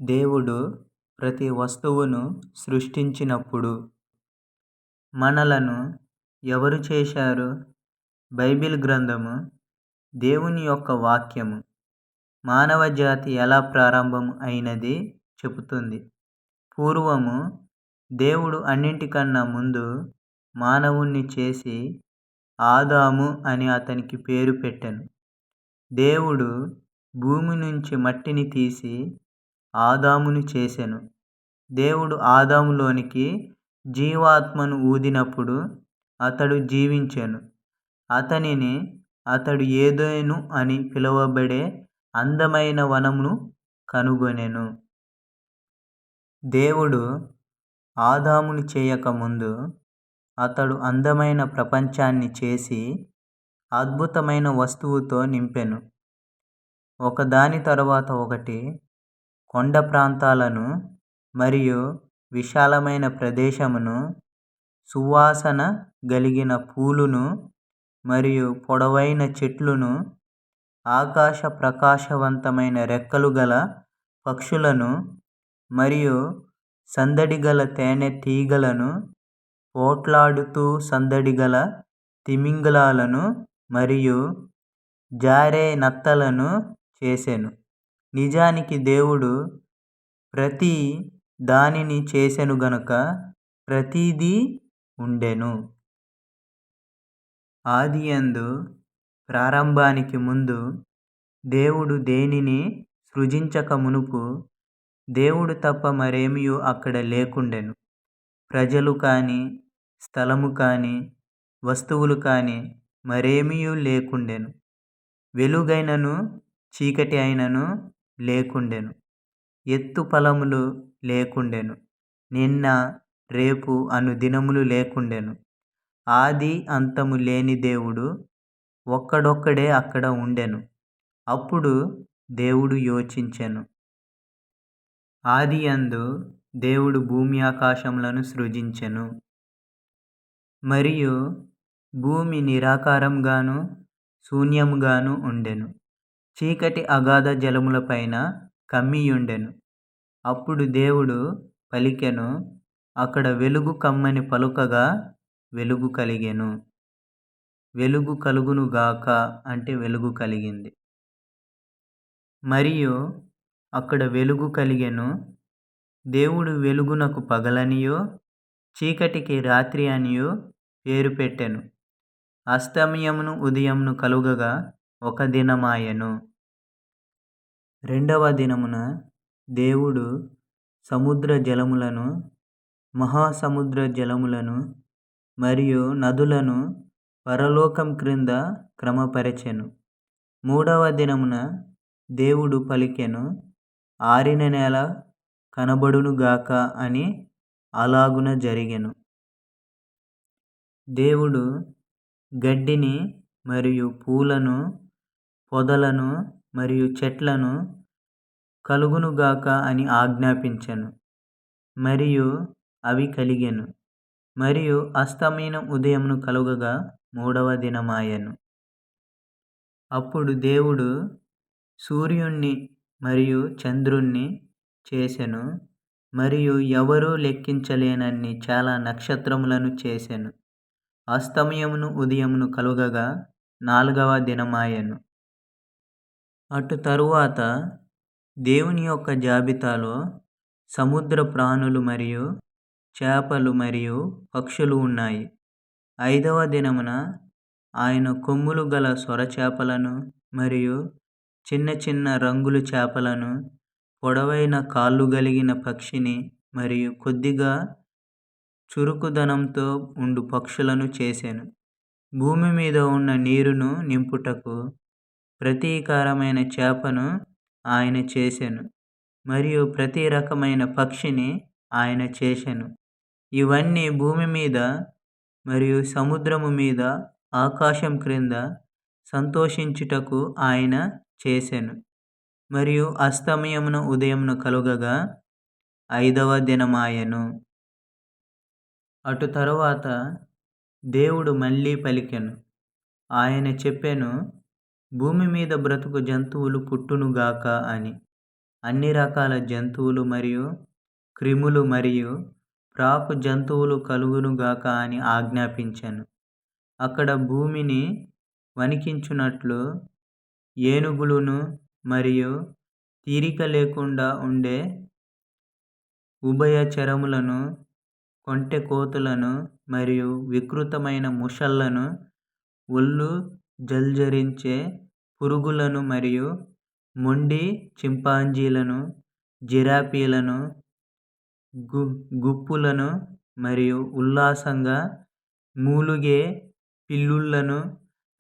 దేవుడు ప్రతి వస్తువును సృష్టించినప్పుడు మనలను ఎవరు చేశారు? బైబిల్ గ్రంథము దేవుని యొక్క వాక్యము మానవ జాతి ఎలా ప్రారంభం అయినది చెబుతుంది. పూర్వము దేవుడు అన్నింటికన్నా ముందు మానవుణ్ణి చేసి ఆదాము అని అతనికి పేరు పెట్టెను. దేవుడు భూమి నుంచి మట్టిని తీసి ఆదామును చేసెను. దేవుడు ఆదాములోనికి జీవాత్మను ఊదినప్పుడు అతడు జీవించెను. అతడు ఏదెను అని పిలువబడే అందమైన వనమును కనుగొనెను. దేవుడు ఆదామును చేయకముందు అతడు అందమైన ప్రపంచాన్ని చేసి అద్భుతమైన వస్తువుతో నింపెను. ఒకదాని తరువాత ఒకటి కొండ ప్రాంతాలను మరియు విశాలమైన ప్రదేశమును, సువాసన గలిగిన పూలును మరియు పొడవైన చెట్లును, ఆకాశ ప్రకాశవంతమైన రెక్కలు గల పక్షులను మరియు సందడిగల తేనె తీగలను, పోట్లాడుతూ సందడిగల తిమింగలాలను మరియు జారే నత్తలను చేసెను. నిజానికి దేవుడు ప్రతి దానిని చేసెను గనుక ప్రతిదీ ఉండెను. ఆదియందు ప్రారంభానికి ముందు దేవుడు దేనిని సృజించక మునుపు దేవుడు తప్ప మరేమియూ అక్కడ లేకుండెను. ప్రజలు కాని, స్థలము కాని, వస్తువులు కాని మరేమియూ లేకుండెను. వెలుగైనను చీకటి అయినను లేకుండెను. ఎత్తు ఫలములు లేకుండెను. నిన్న రేపు అను దినములు లేకుండెను. ఆది అంతము లేని దేవుడు ఒక్కడొక్కడే అక్కడ ఉండెను. అప్పుడు దేవుడు యోచించెను. ఆదియందు దేవుడు భూమి ఆకాశములను సృజించెను. మరియు భూమి నిరాకారంగాను శూన్యముగాను ఉండెను. చీకటి అగాధ జలములపైన కమ్మియుండెను. అప్పుడు దేవుడు పలికెను, అక్కడ వెలుగు కమ్మని పలుకగా వెలుగు కలిగెను. వెలుగు కలుగును గాక అంటే వెలుగు కలిగింది. మరియు అక్కడ వెలుగు కలిగెను. దేవుడు వెలుగునకు పగలనియో చీకటికి రాత్రి అనియో పేరు పెట్టెను. అస్తమయమును ఉదయమును కలుగగా ఒక దినమాయెను. రెండవ దినమున దేవుడు సముద్ర జలములను, మహాసముద్ర జలములను మరియు నదులను పరలోకం క్రింద క్రమపరచెను. మూడవ దినమున దేవుడు పలికెను, ఆరిన నేల కనబడునుగాక అని. అలాగున జరిగెను. దేవుడు గడ్డిని మరియు పూలను, పొదలను మరియు చెట్లను కలుగునుగాక అని ఆజ్ఞాపించెను. మరియు అవి కలిగెను. మరియు అస్తమయం ఉదయమును కలుగగా మూడవ దినమాయెను. అప్పుడు దేవుడు సూర్యుణ్ణి మరియు చంద్రుణ్ణి చేసెను. మరియు ఎవరూ లెక్కించలేనన్ని చాలా నక్షత్రములను చేసెను. అస్తమయమును ఉదయమును కలుగగా నాలుగవ దినమాయెను. అటు తరువాత దేవుని యొక్క జాబితాలో సముద్ర ప్రాణులు మరియు చేపలు మరియు పక్షులు ఉన్నాయి. ఐదవ దినమున ఆయన కొమ్ములు గల సొరచేపలను మరియు చిన్న చిన్న రంగుల చేపలను, పొడవైన కాళ్ళు కలిగిన పక్షిని మరియు కొద్దిగా చురుకుదనంతో ఉండు పక్షులను చేసెను. భూమి మీద ఉన్న నీరును నింపుటకు ప్రతీకారమైన చేపను ఆయన చేసెను. మరియు ప్రతి రకమైన పక్షిని ఆయన చేసెను. ఇవన్నీ భూమి మీద మరియు సముద్రము మీద ఆకాశం క్రింద సంతోషించుటకు ఆయన చేసెను. మరియు అస్తమయమున ఉదయమున కలుగగా ఐదవ దినమాయెను. అటు తరువాత దేవుడు మళ్ళీ పలికెను. ఆయన చెప్పెను, భూమి మీద బ్రతుకు జంతువులు పుట్టునుగాక అని. అన్ని రకాల జంతువులు మరియు క్రిములు మరియు ప్రాకు జంతువులు కలుగునుగాక అని ఆజ్ఞాపించాను. అక్కడ భూమిని వణికించున్నట్లు ఏనుగులను మరియు తీరిక లేకుండా ఉండే ఉభయచరములను, కొంటెకోతులను మరియు వికృతమైన ముషళ్లను, ఒళ్ళు జల్జరించే పురుగులను మరియు మొండి చింపాంజీలను, జిరాఫీలను, గుప్పులను మరియు ఉల్లాసంగా మూలుగే పిల్లులను,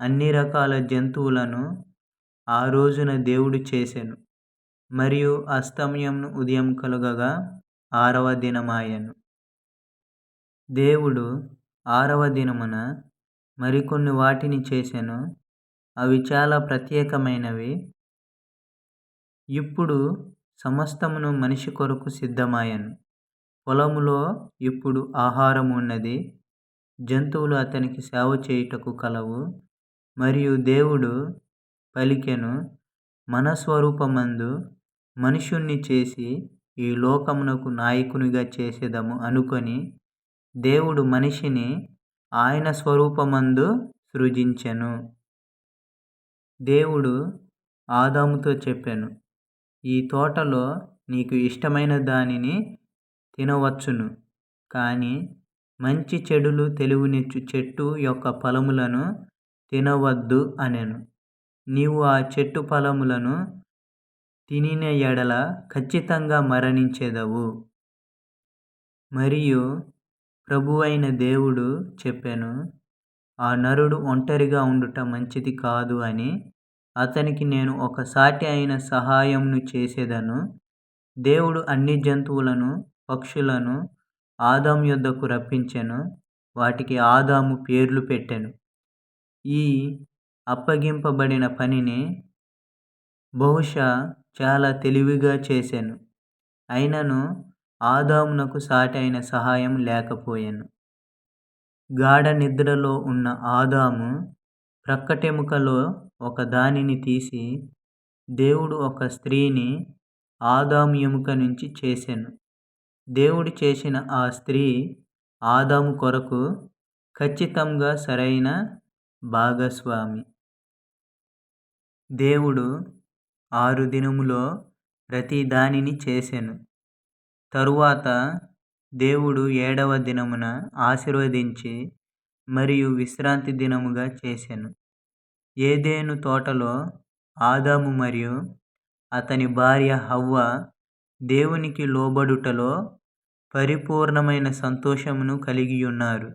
అన్ని రకాల జంతువులను ఆ రోజున దేవుడు చేసెను. మరియు అస్తమయమున ఉదయం కలుగగా 6వ దినమాయెను. దేవుడు 6వ దినమున మరికొన్ని వాటిని చేసెను. అవి చాలా ప్రత్యేకమైనవి. ఇప్పుడు సమస్తమును మనిషి కొరకు సిద్ధమాయెను. పొలములో ఇప్పుడు ఆహారము ఉన్నది. జంతువులు అతనికి సేవ చేయుటకు కలవు. మరియు దేవుడు పలికెను, మన స్వరూపమందు మనుష్యుణ్ణి చేసి ఈ లోకమునకు నాయకునిగా చేసెదము అనుకొని దేవుడు మనిషిని ఆయన స్వరూపమందు సృజించెను. దేవుడు ఆదాముతో చెప్పెను, ఈ తోటలో నీకు ఇష్టమైన దానిని తినవచ్చును, కానీ మంచి చెడులు తెలివినిచ్చు చెట్టు యొక్క ఫలములను తినవద్దు అనెను. నీవు ఆ చెట్టు ఫలములను తినిన ఎడల ఖచ్చితంగా మరణించెదవు. మరియు ప్రభువైన దేవుడు చెప్పెను, ఆ నరుడు ఒంటరిగా ఉండుట మంచిది కాదు అని. అతనికి నేను ఒక సాటి అయిన సహాయమును చేసేదను. దేవుడు అన్ని జంతువులను, పక్షులను ఆదాము యొద్దకు రప్పించెను. వాటికి ఆదాము పేర్లు పెట్టెను. ఈ అప్పగింపబడిన పనిని బహుశా చాలా తెలివిగా చేసెను. అయినను ఆదామునకు సాటి అయిన సహాయం లేకపోయెను. గాఢ నిద్రలో ఉన్న ఆదాము ప్రక్కటెముకలో ఒక దానిని తీసి దేవుడు ఒక స్త్రీని ఆదాము ఎముక నుంచి చేసెను. దేవుడు చేసిన ఆ స్త్రీ ఆదాము కొరకు ఖచ్చితంగా సరైన భాగస్వామి. దేవుడు 6 దినములో ప్రతి దానిని చేసెను. తరువాత దేవుడు 7వ దినమున ఆశీర్వదించి మరియు విశ్రాంతి దినముగా చేసెను. ఏదెను తోటలో ఆదాము మరియు అతని భార్య హవ్వ దేవునికి లోబడుటలో పరిపూర్ణమైన సంతోషమును కలిగియున్నారు.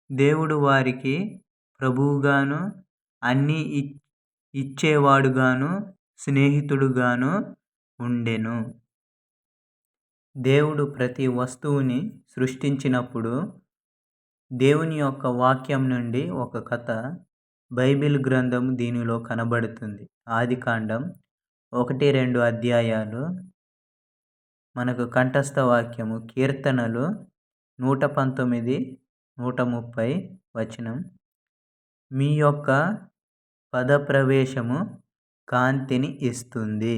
దేవుడు వారికి ప్రభువుగాను, అన్నీ ఇచ్చేవాడుగాను, స్నేహితుడుగాను ఉండెను. దేవుడు ప్రతి వస్తువుని సృష్టించినప్పుడు దేవుని యొక్క వాక్యం నుండి ఒక కథ, బైబిల్ గ్రంథం దీనిలో కనబడుతుంది. ఆదికాండం 1-2 అధ్యాయాలు. మనకు కంఠస్థ వాక్యము కీర్తనలు 119, 130 వచనం. మీ యొక్క పదప్రవేశము కాంతిని ఇస్తుంది.